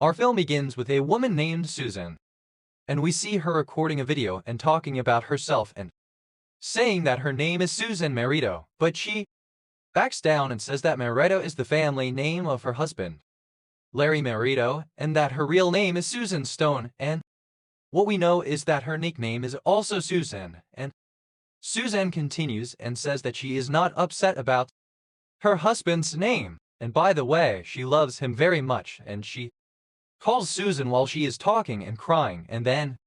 Our film begins with a woman named Suzanne, and we see her recording a video and talking about herself and saying that her name is Suzanne Merito, but she backs down and says that Merito is the family name of her husband, Larry Merito, and that her real name is Suzanne Stone, and what we know is that her nickname is also Suzanne, and Suzanne continues and says that she is not upset about her husband's name, and by the way, she loves him very much, and she calls Suzanne while she is talking and crying, and then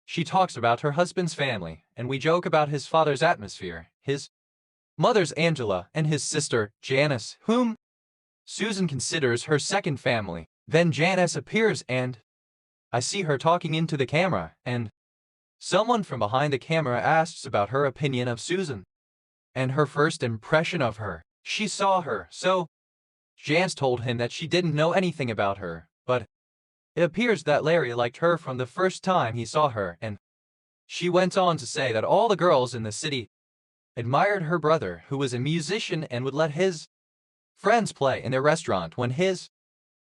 she talks about her husband's family, and we joke about his father's atmosphere, his mother's Angela, and his sister, Janice, whom Suzanne considers her second family. Then Janice appears and I see her talking into the camera, and someone from behind the camera asks about her opinion of Suzanne and her first impression of her. She saw her, so Janice told him that she didn't know anything about her, but it appears that Larry liked her from the first time he saw her, and she went on to say that all the girls in the city admired her brother, who was a musician and would let his friends play in their restaurant when his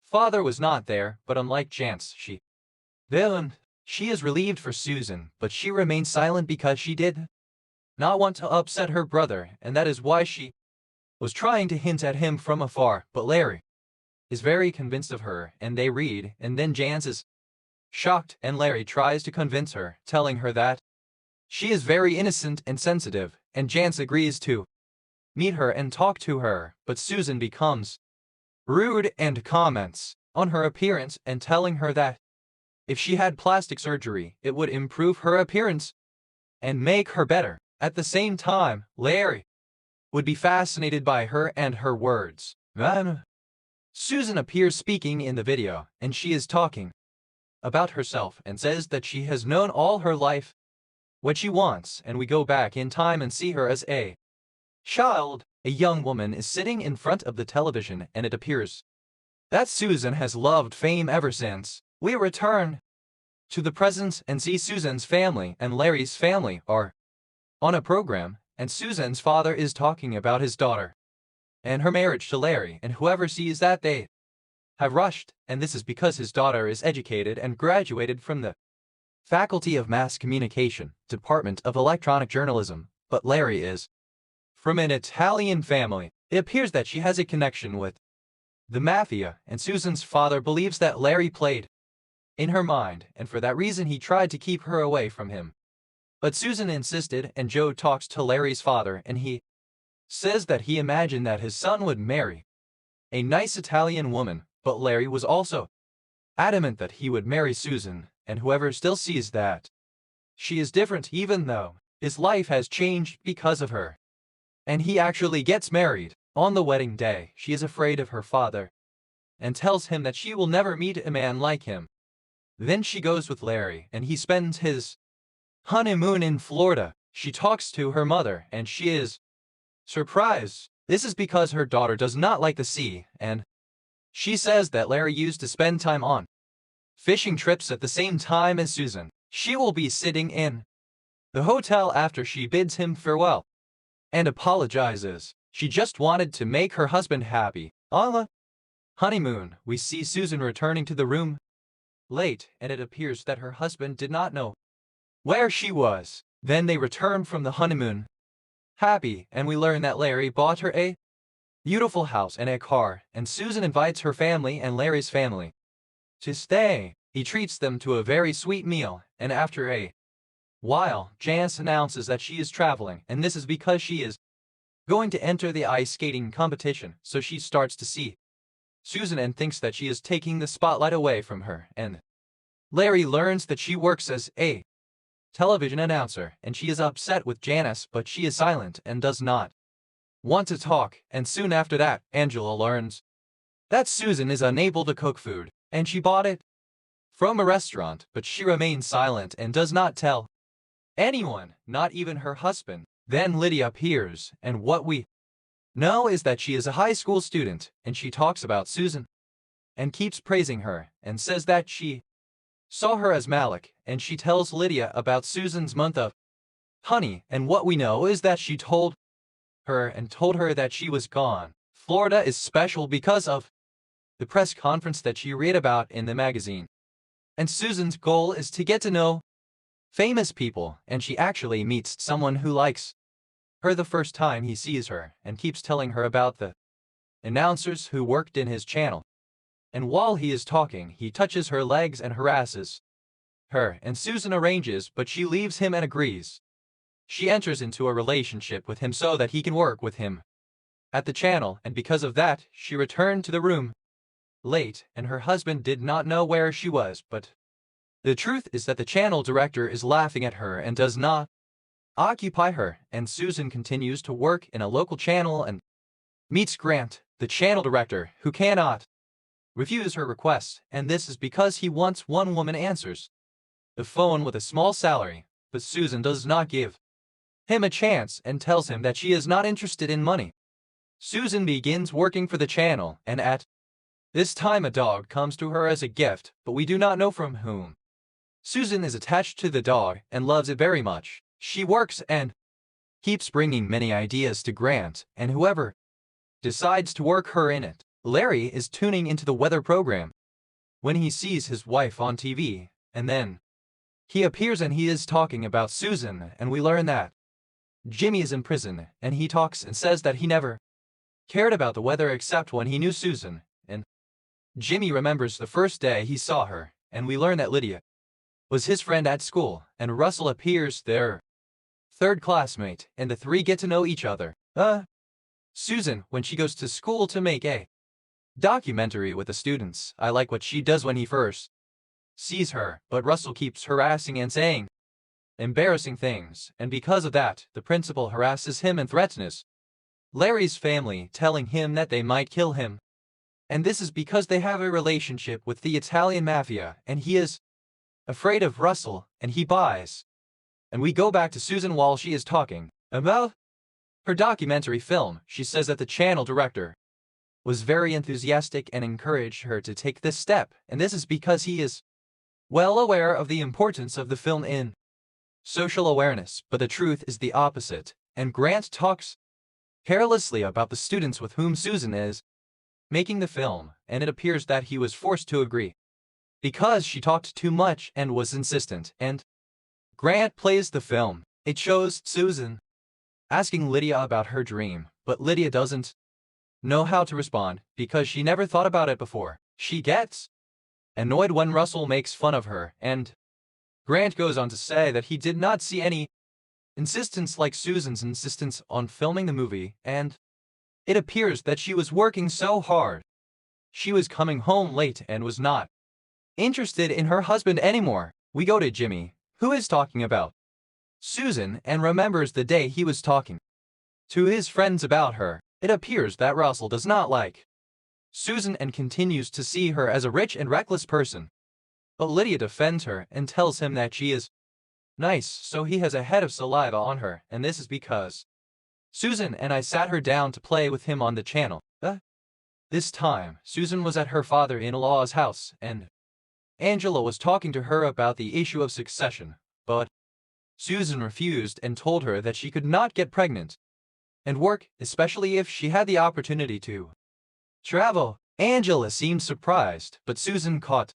father was not there, but unlike Janice, she is relieved for Suzanne, but she remains silent because she did not want to upset her brother, and that is why she was trying to hint at him from afar, but Larry is very convinced of her, and they read, and then Janice is shocked, and Larry tries to convince her, telling her that she is very innocent and sensitive, and Janice agrees to meet her and talk to her, but Suzanne becomes rude and comments on her appearance and telling her that if she had plastic surgery, it would improve her appearance and make her better. At the same time, Larry would be fascinated by her and her words. Then Suzanne appears speaking in the video, and she is talking about herself and says that she has known all her life what she wants, and we go back in time and see her as a child. A young woman is sitting in front of the television, and it appears that Suzanne has loved fame ever since. We return to the present and see Suzanne's family and Larry's family are on a program, and Suzanne's father is talking about his daughter and her marriage to Larry, and whoever sees that they have rushed, and this is because his daughter is educated and graduated from the Faculty of Mass Communication, Department of Electronic Journalism, but Larry is from an Italian family. It appears that she has a connection with the mafia, and Suzanne's father believes that Larry played in her mind, and for that reason he tried to keep her away from him. But Suzanne insisted, and Joe talks to Larry's father, and he says that he imagined that his son would marry a nice Italian woman, but Larry was also adamant that he would marry Suzanne, and whoever still sees that she is different even though his life has changed because of her. And he actually gets married. On the wedding day, she is afraid of her father and tells him that she will never meet a man like him. Then she goes with Larry, and he spends his honeymoon in Florida. She talks to her mother, and she is surprised. This is because her daughter does not like the sea, and she says that Larry used to spend time on fishing trips at the same time as Suzanne. She will be sitting in the hotel after she bids him farewell and apologizes. She just wanted to make her husband happy. On the honeymoon, we see Suzanne returning to the room late, and it appears that her husband did not know where she was. Then they return from the honeymoon happy, and we learn that Larry bought her a beautiful house and a car, and Suzanne invites her family and Larry's family to stay. He treats them to a very sweet meal, and after a while, Janice announces that she is traveling, and this is because she is going to enter the ice skating competition, so she starts to see Suzanne and thinks that she is taking the spotlight away from her, and Larry learns that she works as a television announcer, and she is upset with Janice, but she is silent and does not want to talk, and soon after that, Angela learns that Suzanne is unable to cook food, and she bought it from a restaurant, but she remains silent and does not tell anyone, not even her husband. Then Lydia appears, and what we know is that she is a high school student, and she talks about Suzanne and keeps praising her, and says that she saw her as Malik, and she tells Lydia about Suzanne's month of honey, and what we know is that she told her that she was gone. Florida is special because of the press conference that she read about in the magazine. And Suzanne's goal is to get to know famous people, and she actually meets someone who likes her the first time he sees her and keeps telling her about the announcers who worked in his channel. And while he is talking, he touches her legs and harasses her, and Suzanne arranges, but she leaves him and agrees. She enters into a relationship with him so that he can work with him at the channel, and because of that, she returned to the room late, and her husband did not know where she was, but the truth is that the channel director is laughing at her and does not occupy her, and Suzanne continues to work in a local channel and meets Grant, the channel director, who cannot refuse her request, and this is because he wants one woman answers the phone with a small salary, but Suzanne does not give him a chance and tells him that she is not interested in money. Suzanne begins working for the channel, and at this time a dog comes to her as a gift, but we do not know from whom. Suzanne is attached to the dog and loves it very much. She works and keeps bringing many ideas to Grant, and whoever decides to work her in it. Larry is tuning into the weather program when he sees his wife on TV, and then he appears and he is talking about Suzanne, and we learn that Jimmy is in prison, and he talks and says that he never cared about the weather except when he knew Suzanne, and Jimmy remembers the first day he saw her, and we learn that Lydia was his friend at school, and Russell appears their third classmate, and the three get to know each other. Suzanne, when she goes to school to make a documentary with the students, I like what she does when he first sees her, but Russell keeps harassing and saying embarrassing things, and because of that, the principal harasses him and threatens Larry's family, telling him that they might kill him. And this is because they have a relationship with the Italian mafia, and he is afraid of Russell, and he buys. And we go back to Suzanne while she is talking about her documentary film. She says that the channel director was very enthusiastic and encouraged her to take this step, and this is because he is well aware of the importance of the film in social awareness, but the truth is the opposite, and Grant talks carelessly about the students with whom Suzanne is making the film, and it appears that he was forced to agree because she talked too much and was insistent, and Grant plays the film. It shows Suzanne asking Lydia about her dream, but Lydia doesn't know how to respond because she never thought about it before. She gets annoyed when Russell makes fun of her, and Grant goes on to say that he did not see any insistence like Suzanne's insistence on filming the movie, and it appears that she was working so hard. She was coming home late and was not interested in her husband anymore. We go to Jimmy, who is talking about Suzanne and remembers the day he was talking to his friends about her. It appears that Russell does not like Suzanne and continues to see her as a rich and reckless person. But Lydia defends her and tells him that she is nice, so he has a head of saliva on her, and this is because Suzanne and I sat her down to play with him on the channel. This time, Suzanne was at her father-in-law's house, and Angela was talking to her about the issue of succession, but Suzanne refused and told her that she could not get pregnant and work, especially if she had the opportunity to travel. Angela seemed surprised, but Suzanne caught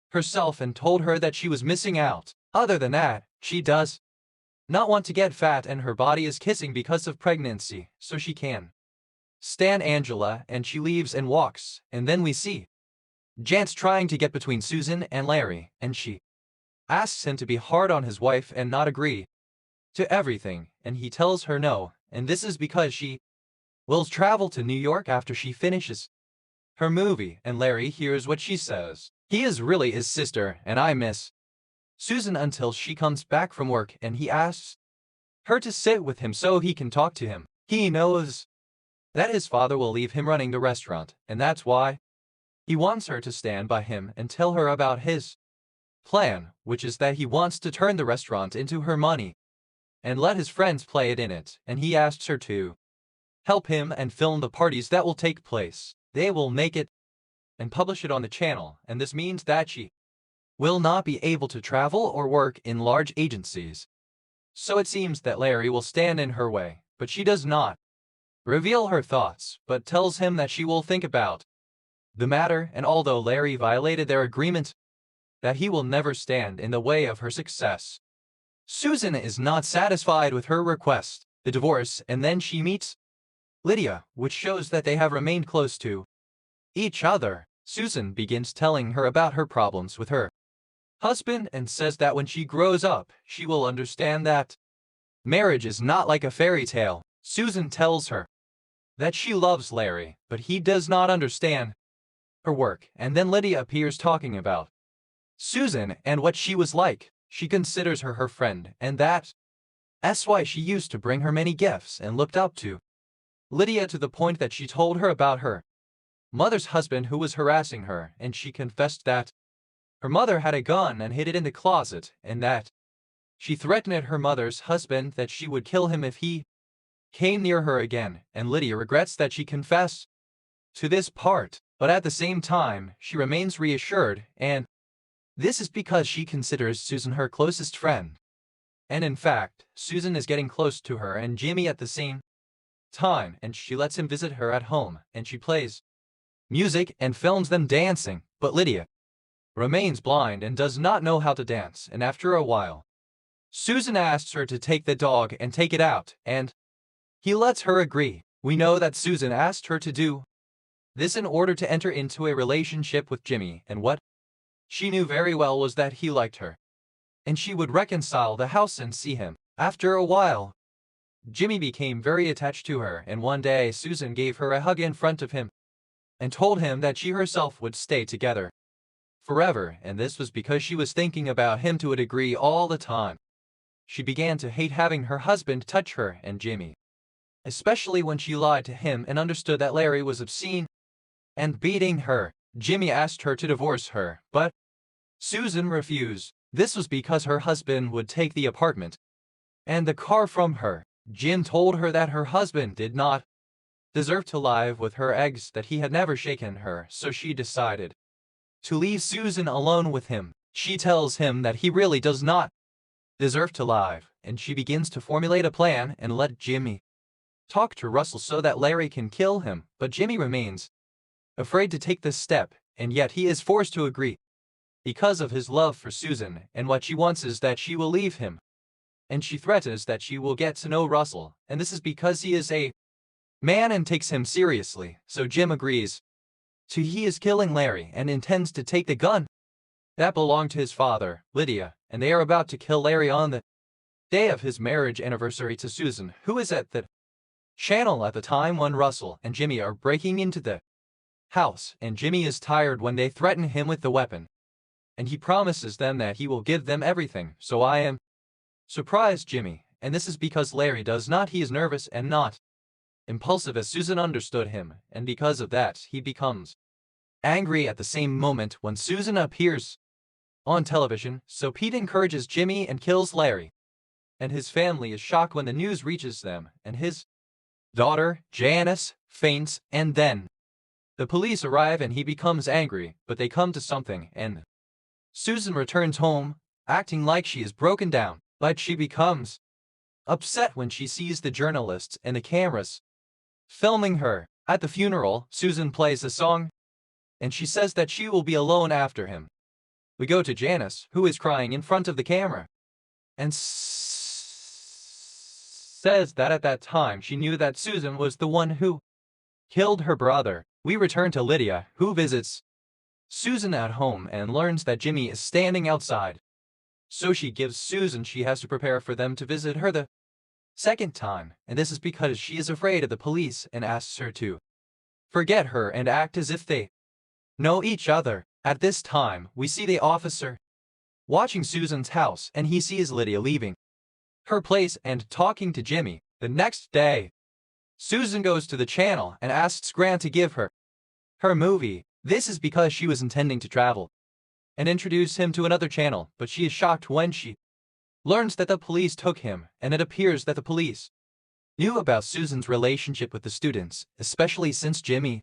herself and told her that she was missing out. Other than that, she does not want to get fat, and her body is kissing because of pregnancy, so she can stand Angela, and she leaves and walks, and then we see Jance trying to get between Suzanne and Larry, and she asks him to be hard on his wife and not agree to everything, and he tells her no, and this is because she will travel to New York after she finishes her movie, and Larry hears what she says. He is really his sister, and I miss Suzanne until she comes back from work, and he asks her to sit with him so he can talk to him. He knows that his father will leave him running the restaurant, and that's why he wants her to stand by him and tell her about his plan, which is that he wants to turn the restaurant into her money and let his friends play it in it, and he asks her to help him and film the parties that will take place. They will make it and publish it on the channel, and this means that she will not be able to travel or work in large agencies. So it seems that Larry will stand in her way, but she does not reveal her thoughts, but tells him that she will think about the matter, and although Larry violated their agreement that he will never stand in the way of her success, Susan is not satisfied with her request, the divorce, and then she meets Lydia, which shows that they have remained close to each other. Susan begins telling her about her problems with her husband and says that when she grows up, she will understand that marriage is not like a fairy tale. Susan tells her that she loves Larry, but he does not understand her work, and then Lydia appears talking about Susan and what she was like. She considers her friend, and that's why she used to bring her many gifts and looked up to Lydia to the point that she told her about her mother's husband who was harassing her, and she confessed that her mother had a gun and hid it in the closet, and that she threatened her mother's husband that she would kill him if he came near her again, and Lydia regrets that she confessed to this part, but at the same time, she remains reassured, and this is because she considers Susan her closest friend. And in fact, Susan is getting close to her and Jimmy at the same time, and she lets him visit her at home, and she plays music and films them dancing, but Lydia remains blind and does not know how to dance, and after a while, Susan asks her to take the dog and take it out, and he lets her agree. We know that Susan asked her to do this in order to enter into a relationship with Jimmy, and what she knew very well was that he liked her, and she would reconcile the house and see him. After a while, Jimmy became very attached to her, and one day Susan gave her a hug in front of him and told him that she herself would stay together forever, and this was because she was thinking about him to a degree all the time. She began to hate having her husband touch her and Jimmy, especially when she lied to him and understood that Larry was obscene and beating her. Jimmy asked her to divorce her, but Susan refused. This was because her husband would take the apartment and the car from her. Jim told her that her husband did not deserve to live with her eggs, that he had never shaken her, so she decided to leave Susan alone with him. She tells him that he really does not deserve to live, and she begins to formulate a plan and let Jimmy talk to Russell so that Larry can kill him, but Jimmy remains afraid to take this step, and yet he is forced to agree because of his love for Susan, and what she wants is that she will leave him, and she threatens that she will get to know Russell, and this is because he is a man and takes him seriously, so Jim agrees to he is killing Larry and intends to take the gun that belonged to his father, Lydia, and they are about to kill Larry on the day of his marriage anniversary to Susan, who is at the channel at the time when Russell and Jimmy are breaking into the house, and Jimmy is tired when they threaten him with the weapon, and he promises them that he will give them everything. So I am surprised, Jimmy, and this is because Larry does not. He is nervous and not impulsive as Susan understood him, and because of that he becomes angry at the same moment when Susan appears on television. So Pete encourages Jimmy and kills Larry, and his family is shocked when the news reaches them, and his daughter, Janice, faints, and then the police arrive and he becomes angry, but they come to something, and Susan returns home, acting like she is broken down, but she becomes upset when she sees the journalists and the cameras filming her. At the funeral, Susan plays a song, and she says that she will be alone after him. We go to Janice, who is crying in front of the camera, and says that at that time she knew that Susan was the one who killed her brother. We return to Lydia, who visits Susan at home and learns that Jimmy is standing outside. So she gives Susan she has to prepare for them to visit her the second time, and this is because she is afraid of the police and asks her to forget her and act as if they know each other. At this time, we see the officer watching Susan's house, and he sees Lydia leaving her place and talking to Jimmy. The next day, Susan goes to the channel and asks Grant to give her movie. This is because she was intending to travel and introduce him to another channel, but she is shocked when she learns that the police took him, and it appears that the police knew about Susan's relationship with the students, especially since Jimmy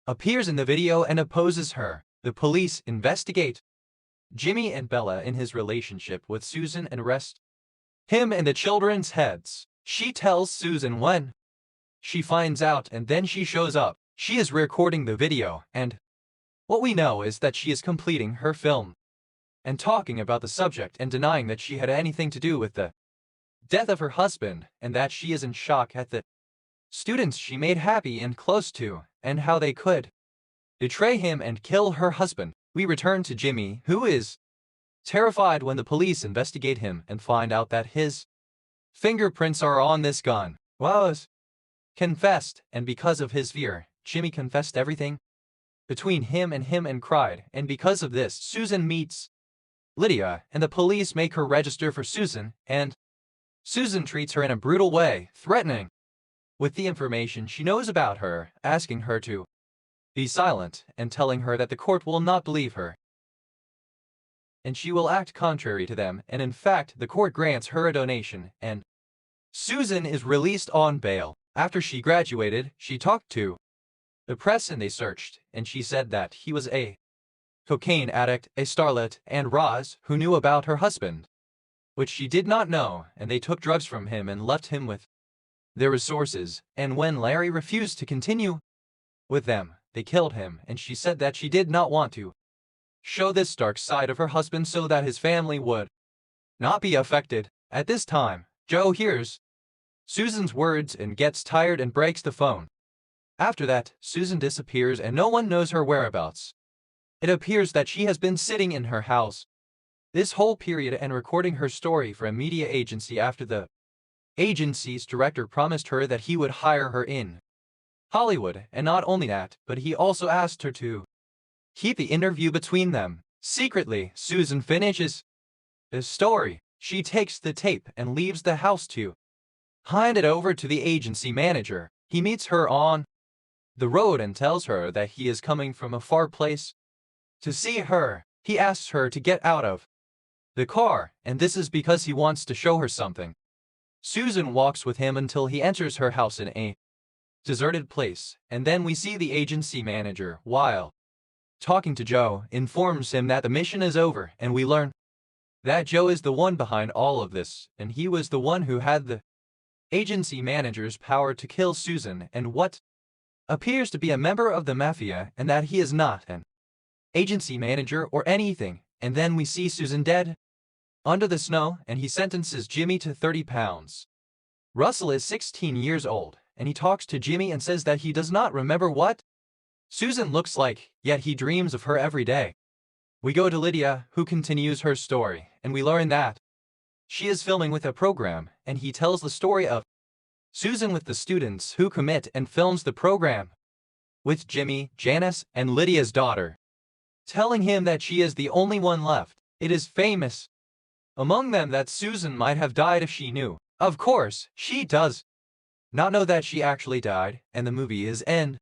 appears in the video and opposes her. The police investigate Jimmy and Bella in his relationship with Susan and arrest him in the children's heads. She tells Susan when she finds out, and then she shows up. She is recording the video, and What we know is that she is completing her film and talking about the subject and denying that she had anything to do with the death of her husband, and that she is in shock at the students she made happy and close to, and how they could betray him and kill her husband. We return to Jimmy, who is terrified when the police investigate him and find out that his fingerprints are on this gun. Wiles confessed, and because of his fear, Jimmy confessed everything between him and cried, and because of this, Susan meets Lydia, and the police make her register for Susan, and Susan treats her in a brutal way, threatening with the information she knows about her, asking her to be silent, and telling her that the court will not believe her, and she will act contrary to them, and in fact, the court grants her a donation, and Susan is released on bail. After she graduated, she talked to the press and they searched, and she said that he was a cocaine addict, a starlet, and Roz, who knew about her husband, which she did not know, and they took drugs from him and left him with their resources, and when Larry refused to continue with them, they killed him, and she said that she did not want to show this dark side of her husband so that his family would not be affected. At this time, Joe hears Susan's words and gets tired and breaks the phone. After that, Susan disappears and no one knows her whereabouts. It appears that she has been sitting in her house this whole period and recording her story for a media agency after the agency's director promised her that he would hire her in Hollywood, and not only that, but he also asked her to keep the interview between them. Secretly, Susan finishes the story. She takes the tape and leaves the house to hand it over to the agency manager. He meets her on the road and tells her that he is coming from a far place to see her. He asks her to get out of the car, and this is because he wants to show her something. Susan walks with him until he enters her house in a deserted place, and then we see the agency manager, while talking to Joe, informs him that the mission is over, and we learn that Joe is the one behind all of this, and he was the one who had the agency manager's power to kill Susan and what appears to be a member of the mafia, and that he is not an agency manager or anything. And then we see Susan dead under the snow, and he sentences Jimmy to 30 pounds. Russell is 16 years old, and he talks to Jimmy and says that he does not remember what Susan looks like, yet he dreams of her every day. We go to Lydia, who continues her story, and we learn that she is filming with a program, and he tells the story of Susan with the students who commit and films the program with Jimmy, Janice, and Lydia's daughter, telling him that she is the only one left. It is famous among them that Susan might have died if she knew. Of course, she does not know that she actually died, and the movie is end.